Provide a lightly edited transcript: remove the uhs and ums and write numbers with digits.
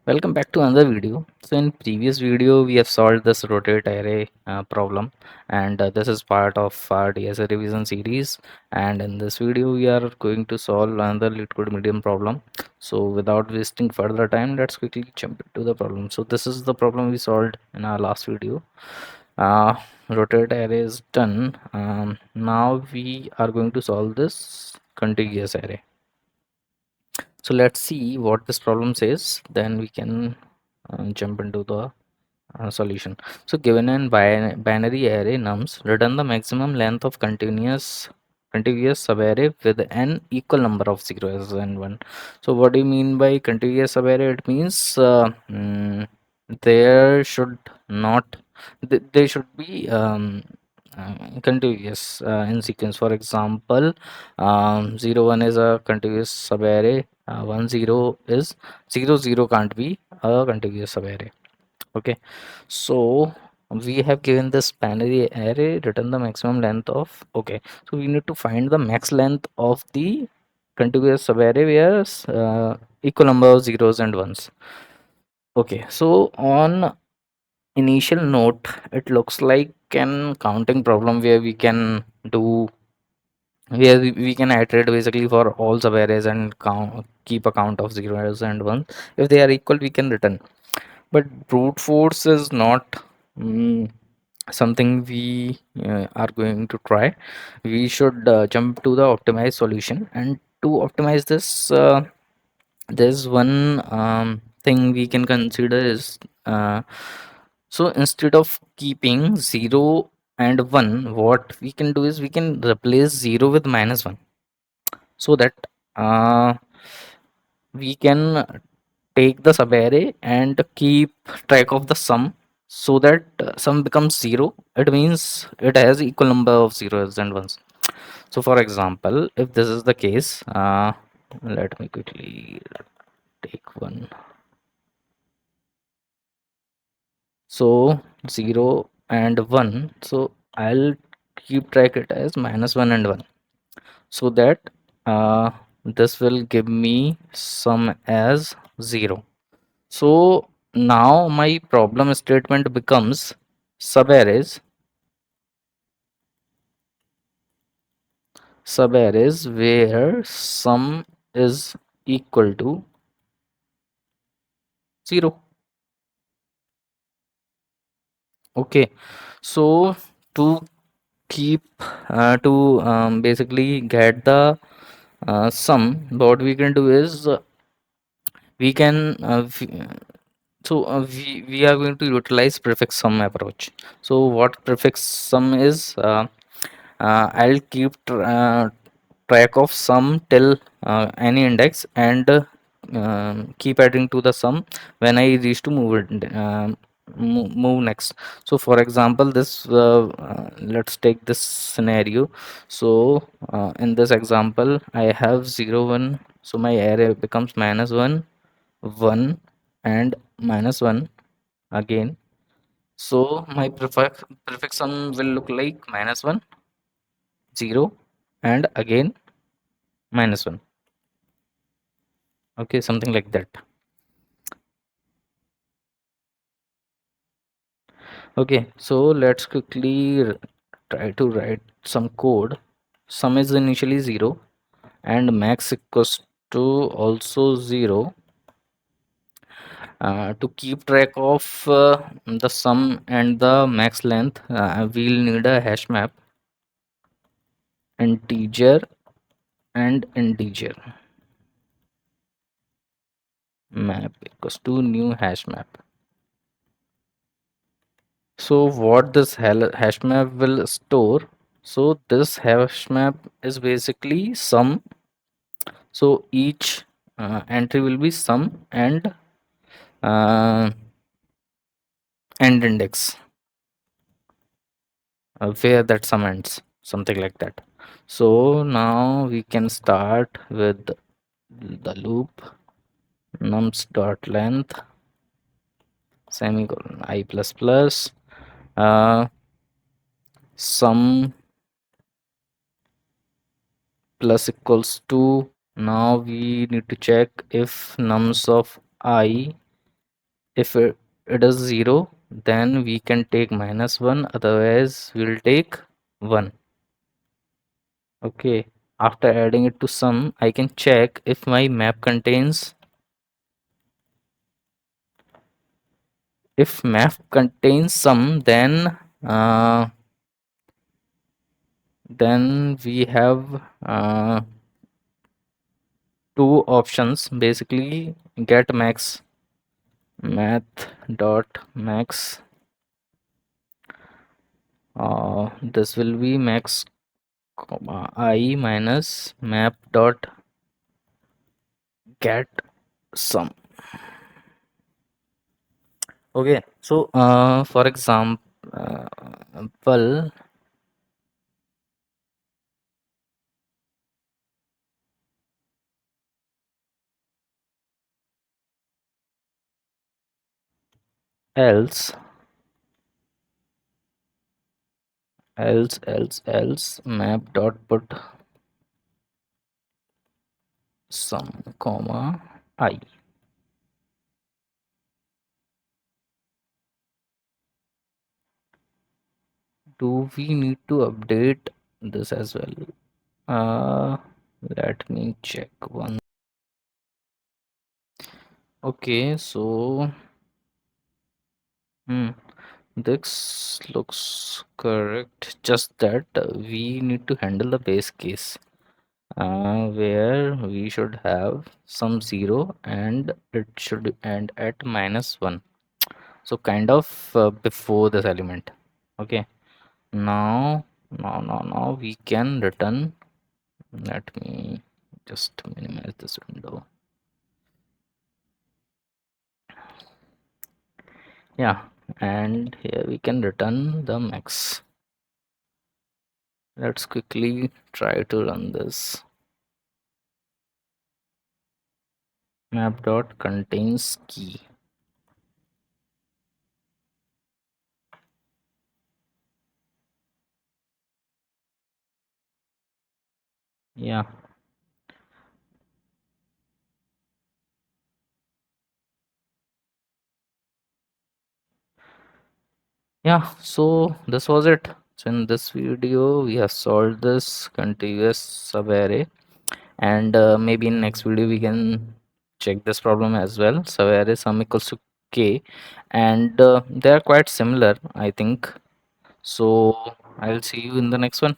Welcome back to another video. So in previous video we have solved this rotate array problem, and this is part of our DSA revision series, and in this video we are going to solve another Leetcode medium problem. So without wasting further time, let's quickly jump into the problem. So this is the problem we solved in our last video. uh, Rotate array is done. Now we are going to solve this contiguous array. So let's see what this problem says, then we can jump into the solution. So given an binary array nums, return the maximum length of contiguous subarray with an equal number of zeros and one. So what do you mean by contiguous subarray? It means there should not they should be contiguous in sequence. For example, 0 1 is a contiguous subarray. 1 0 is 0 0 can't be a contiguous subarray. Okay, so we have given this binary array, return the maximum length of. Okay, so we need to find the max length of the contiguous subarray where equal number of zeros and ones. Okay, so on initial note, it looks like an counting problem where we can do we can iterate basically for all subarrays and keep a count of zeros and ones. If they are equal, we can return. But brute force is not mm, something we are going to try. We should jump to the optimized solution, and to optimize this, there's one thing we can consider is so instead of keeping 0 and 1, what we can do is we can replace 0 with -1, so that uh, we can take the subarray and keep track of the sum, so that sum becomes 0. It means it has equal number of zeros and ones. So for example, if this is the case, let me quickly take one. So 0 and 1, so I'll keep track it as -1 and 1, so that uh, this will give me sum as 0. So now my problem statement becomes subarrays where sum is equal to 0. Okay, so to keep to basically get the sum, what we can do is we can we are going to utilize prefix sum approach. So what prefix sum is, I'll keep track of sum till any index, and keep adding to the sum when I reach to move next. So for example, this let's take this scenario. So in this example I have 0 1, so my array becomes -1 1 and -1 again. So my prefix sum will look like -1 0 and again -1. Okay, something like that. Okay, so let's quickly try to write some code. Sum is initially 0 and max equals to also 0. To keep track of the sum and the max length, we'll need a hash map, integer and integer map equals to new hash map. So what this hash map will store, so this hash map is basically sum. So each entry will be sum and end index, where that sum ends, something like that. So now we can start with the loop nums dot length semicolon I plus plus sum plus equals to, now we need to check if nums of I If it is 0, then we can take -1, otherwise we'll take 1. Okay, after adding it to sum, I can check if my map contains, if map contains sum, then we have two options basically: get max, math dot max, this will be max comma I minus map dot get sum. Okay, so for example, else else map dot put sum comma I. Do we need to update this as well? uh Let me check one. Okay, so this looks correct, just that we need to handle the base case, where we should have some 0 and it should end at -1, so kind of before this element. Okay, now we can return. Let me just minimize this window. Yeah, and here we can return the max. Let's quickly try to run this. Map dot contains key. Yeah, yeah, so this was it. So in this video we have solved this contiguous subarray, and maybe in next video we can check this problem as well. Subarray sum equals to k, and they are quite similar, I think. So I'll see you in the next one.